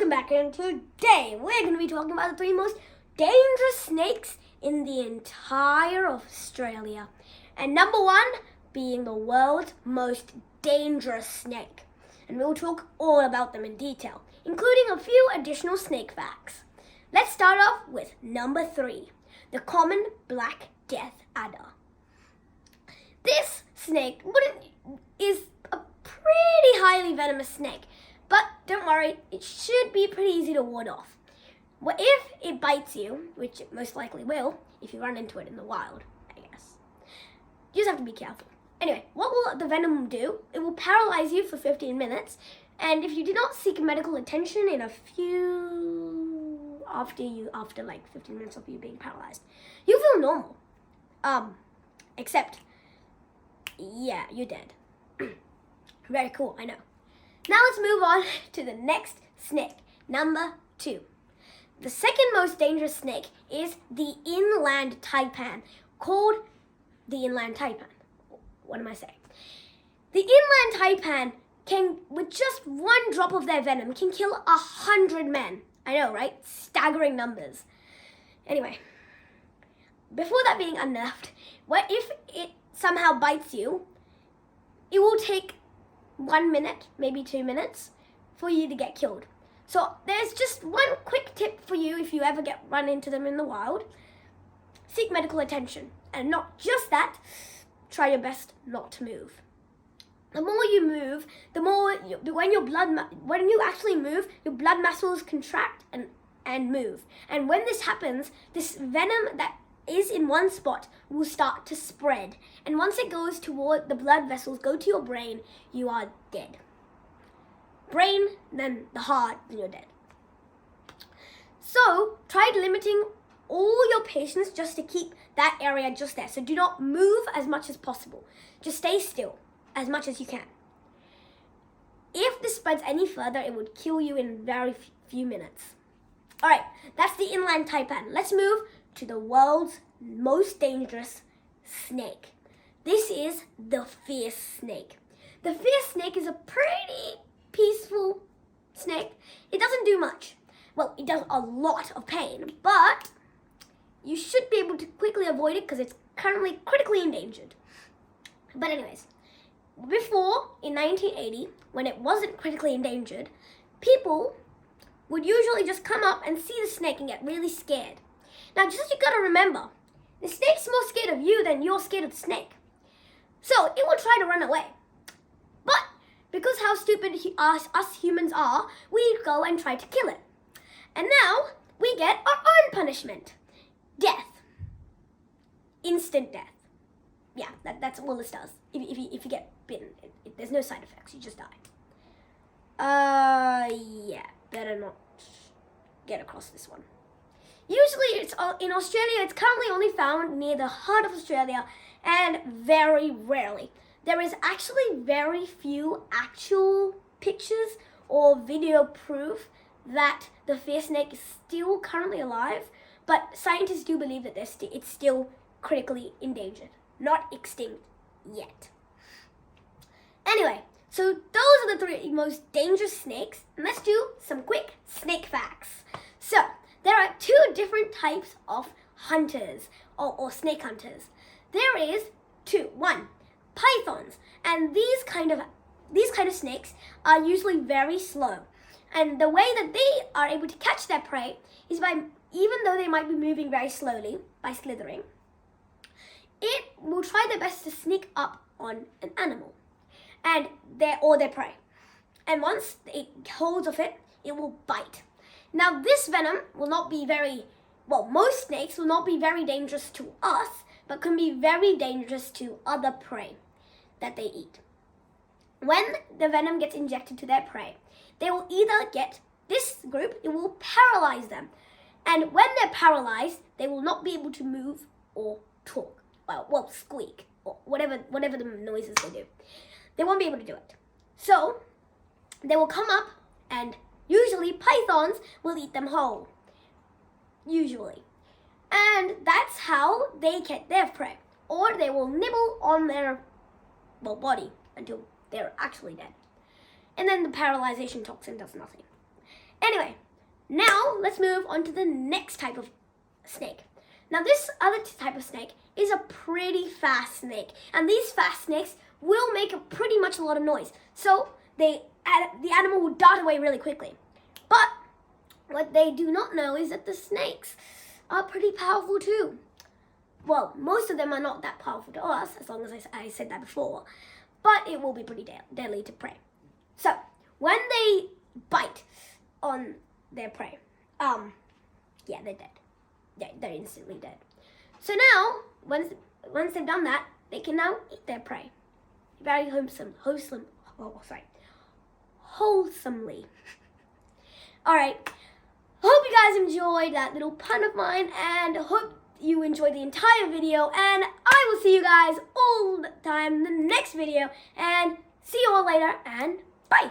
welcome back, and today we're going to be talking about the three most dangerous snakes in the entire of Australia. And number one being the world's most dangerous snake. And we'll talk all about them in detail, including a few additional snake facts. Let's start off with number 3, the common black death adder. This snake is a pretty highly venomous snake, but don't worry, it should be pretty easy to ward off. Well, if it bites you, which it most likely will, if you run into it in the wild, I guess, you just have to be careful. Anyway, what will the venom do? It will paralyze you for 15 minutes, and if you do not seek medical attention in after like 15 minutes of you being paralyzed, you feel normal. Except, yeah, you're dead. Very cool, I know. Now let's move on to the next snake, number 2. The second most dangerous snake is the inland taipan, called the inland taipan. What am I saying? The inland taipan can, with just one drop of their venom, can kill 100 men. I know, right? Staggering numbers. Anyway, before that being unnerved, what if it somehow bites you? It will take 1 minute, maybe 2 minutes, for you to get killed. So there's just one quick tip for you if you ever run into them in the wild. Seek medical attention. And not just that, try your best not to move. The more you move, the more, when you actually move, your blood vessels contract and move. And when this happens, this venom that is in one spot will start to spread. And once it goes toward the blood vessels, go to your brain, you are dead. Brain, then the heart, then you're dead. So try limiting all your patients just to keep that area just there. So do not move as much as possible. Just stay still as much as you can. If this spreads any further, it would kill you in very few minutes. All right, that's the inland taipan. Let's move to the world's most dangerous snake. This is the fierce snake. The fierce snake is a pretty peaceful snake. It doesn't do much. Well, it does a lot of pain, but you should be able to quickly avoid it because it's currently critically endangered. But anyways, before, in 1980, when it wasn't critically endangered, people would usually just come up and see the snake and get really scared. Now, just you gotta remember, the snake's more scared of you than you're scared of the snake. So, it will try to run away. But, because how stupid us humans are, we go and try to kill it. And now, we get our own punishment. Death. Instant death. Yeah, that's all this does. If you get bitten, there's no side effects, you just die. Yeah, better not get across this one. Usually, it's in Australia, it's currently only found near the heart of Australia, and very rarely. There is actually very few actual pictures or video proof that the fierce snake is still currently alive, but scientists do believe that it's still critically endangered, not extinct yet. Anyway, so those are the 3 most dangerous snakes, and let's do some quick snake facts. So, there are 2 different types of hunters, or snake hunters. There is 2. 1, pythons, and these kind of snakes are usually very slow. And the way that they are able to catch their prey is by, even though they might be moving very slowly, by slithering, it will try their best to sneak up on an animal and their prey. And once it holds of it, it will bite. Now, this venom will not be most snakes will not be very dangerous to us, but can be very dangerous to other prey that they eat. When the venom gets injected to their prey, they will either get, this group, it will paralyze them. And when they're paralyzed, they will not be able to move or talk. Well, squeak, or whatever the noises they do. They won't be able to do it. So, they will come up, and usually pythons will eat them whole. Usually. And that's how they get their prey. Or they will nibble on their body until they're actually dead. And then the paralyzation toxin does nothing. Anyway, now let's move on to the next type of snake. Now this other type of snake is a pretty fast snake, and these fast snakes will make pretty much a lot of noise. So the animal will dart away really quickly. But what they do not know is that the snakes are pretty powerful too. Well, most of them are not that powerful to us, as long as I said that before, but it will be pretty deadly to prey. So when they bite on their prey, yeah, they're dead. They're instantly dead. So now, once they've done that, they can now eat their prey. Very wholesomely. Alright, hope you guys enjoyed that little pun of mine, and hope you enjoyed the entire video, and I will see you guys all the time in the next video, and see you all later, and bye!